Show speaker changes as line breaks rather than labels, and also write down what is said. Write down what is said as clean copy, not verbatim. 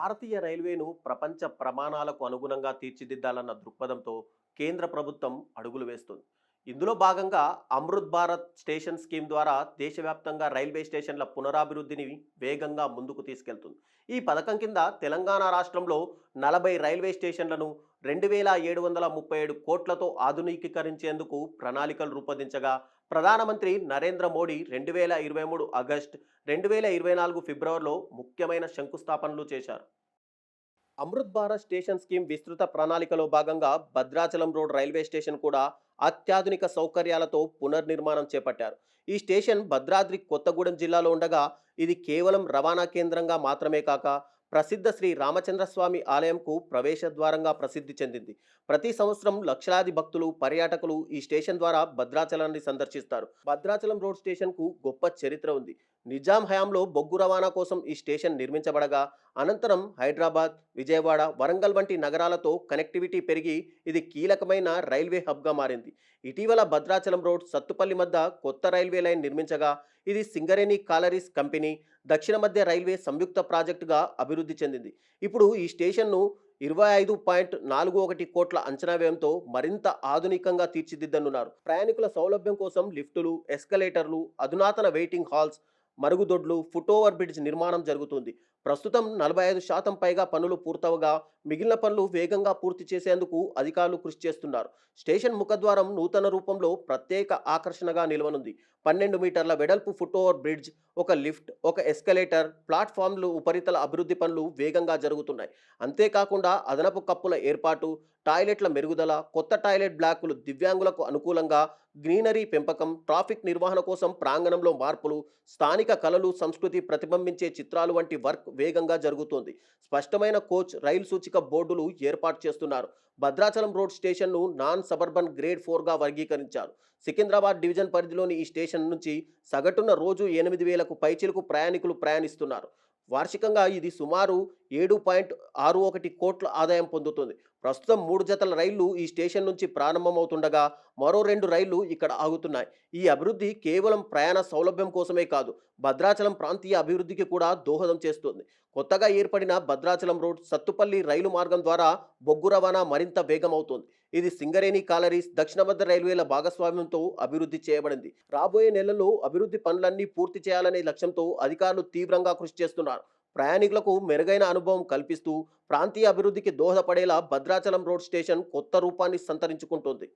భారతీయ రైల్వేను ప్రపంచ ప్రమాణాలకు అనుగుణంగా తీర్చిదిద్దాలన్న దృక్పథంతో కేంద్ర ప్రభుత్వం అడుగులు వేస్తుంది. ఇందులో భాగంగా అమృత్ భారత్ స్టేషన్ స్కీమ్ ద్వారా దేశవ్యాప్తంగా రైల్వే స్టేషన్ల పునరాభివృద్ధిని వేగంగా ముందుకు తీసుకెళ్తుంది. ఈ పథకం కింద తెలంగాణ రాష్ట్రంలో 40 రైల్వే స్టేషన్లను 2,737 కోట్లతో ఆధునికీకరించేందుకు ప్రణాళికలు రూపొందించగా, ప్రధానమంత్రి నరేంద్ర మోడీ 2023 ఆగస్టు, 2024 ఫిబ్రవరిలో ముఖ్యమైన శంకుస్థాపనలు చేశారు. అమృత్ భారత్ స్టేషన్ స్కీమ్ విస్తృత ప్రణాళికలో భాగంగా భద్రాచలం రోడ్ రైల్వే స్టేషన్ కూడా అత్యాధునిక సౌకర్యాలతో పునర్నిర్మాణం చేపట్టారు. ఈ స్టేషన్ భద్రాద్రి కొత్తగూడెం జిల్లాలో ఉండగా, ఇది కేవలం రవాణా కేంద్రంగా మాత్రమే కాక ప్రసిద్ధ శ్రీ రామచంద్రస్వామి ఆలయంకు ప్రవేశ ద్వారంగా ప్రసిద్ధి చెందింది. ప్రతి సంవత్సరం లక్షలాది భక్తులు, పర్యాటకులు ఈ స్టేషన్ ద్వారా భద్రాచలాన్ని సందర్శిస్తారు. భద్రాచలం రోడ్ స్టేషన్కు గొప్ప చరిత్ర ఉంది. నిజాం హయాంలో బొగ్గు రవాణా కోసం ఈ స్టేషన్ నిర్మించబడగా, అనంతరం హైదరాబాద్, విజయవాడ, వరంగల్ వంటి నగరాలతో కనెక్టివిటీ పెరిగి ఇది కీలకమైన రైల్వే హబ్గా మారింది. ఇటీవల భద్రాచలం రోడ్, సత్తుపల్లి మధ్య కొత్త రైల్వే లైన్ నిర్మించగా, ఇది సింగరేణి కాలరీస్ కంపెనీ, దక్షిణ మధ్య రైల్వే సంయుక్త ప్రాజెక్టుగా అభివృద్ధి చెందింది. ఇప్పుడు ఈ స్టేషన్ను 25.41 కోట్ల అంచనా వ్యయంతో మరింత ఆధునికంగా తీర్చిదిద్దనున్నారు. ప్రయాణికుల సౌలభ్యం కోసం లిఫ్టులు, ఎస్కలేటర్లు, అధునాతన వెయిటింగ్ హాల్స్, మరుగుదొడ్లు, ఫుట్ ఓవర్ బ్రిడ్జ్ నిర్మాణం జరుగుతుంది. ప్రస్తుతం 45% పైగా పనులు పూర్తవగా, మిగిలిన పనులు వేగంగా పూర్తి చేసేందుకు అధికారులు కృషి చేస్తున్నారు. స్టేషన్ ముఖద్వారం నూతన రూపంలో ప్రత్యేక ఆకర్షణగా నిలవనుంది. 12 మీటర్ల వెడల్పు ఫుట్ ఓవర్ బ్రిడ్జ్, ఒక లిఫ్ట్, ఒక ఎస్కలేటర్, ప్లాట్ఫామ్లు, ఉపరితల అభివృద్ధి పనులు వేగంగా జరుగుతున్నాయి. అంతేకాకుండా అదనపు కప్పుల ఏర్పాటు, టాయిలెట్ల మెరుగుదల, కొత్త టాయిలెట్ బ్లాకులు, దివ్యాంగులకు అనుకూలంగా గ్రీనరీ పెంపకం, ట్రాఫిక్ నిర్వహణ కోసం ప్రాంగణంలో మార్పులు, స్థానిక కళలు, సంస్కృతి ప్రతిబింబించే చిత్రాలు వంటి వర్క్ వేగంగా జరుగుతోంది. స్పష్టమైన కోచ్, రైలు సూచిక బోర్డులు ఏర్పాటు చేస్తున్నారు. భద్రాచలం రోడ్ స్టేషన్ను నాన్ సబర్బన్ గ్రేడ్ 4గా వర్గీకరించారు. సికింద్రాబాద్ డివిజన్ పరిధిలోని ఈ స్టేషన్ నుంచి సగటున రోజు 8,000కు పైచిలకు ప్రయాణికులు ప్రయాణిస్తున్నారు. వార్షికంగా ఇది సుమారు 7.61 కోట్ల ఆదాయం పొందుతుంది. ప్రస్తుతం 3 జతల రైళ్లు ఈ స్టేషన్ నుంచి ప్రారంభమవుతుండగా, మరో 2 రైళ్లు ఇక్కడ ఆగుతున్నాయి. ఈ అభివృద్ధి కేవలం ప్రయాణ సౌలభ్యం కోసమే కాదు, భద్రాచలం ప్రాంతీయ అభివృద్ధికి కూడా దోహదం చేస్తుంది. కొత్తగా ఏర్పడిన భద్రాచలం రోడ్, సత్తుపల్లి రైలు మార్గం ద్వారా బొగ్గు రవాణా మరింత వేగమవుతోంది. ఇది సింగరేణి కాలరీస్, దక్షిణ మధ్య రైల్వేల భాగస్వామ్యంతో అభివృద్ధి చేయబడింది. రాబోయే నెలల్లో అభివృద్ధి పనులన్నీ పూర్తి చేయాలనే లక్ష్యంతో అధికారులు తీవ్రంగా కృషి చేస్తున్నారు. ప్రయాణికులకు మెరుగైన అనుభవం కల్పిస్తూ ప్రాంతీయ అభివృద్ధికి దోహదపడేలా భద్రాచలం రోడ్ స్టేషన్ కొత్త రూపాన్ని సంతరించుకుంటుంది.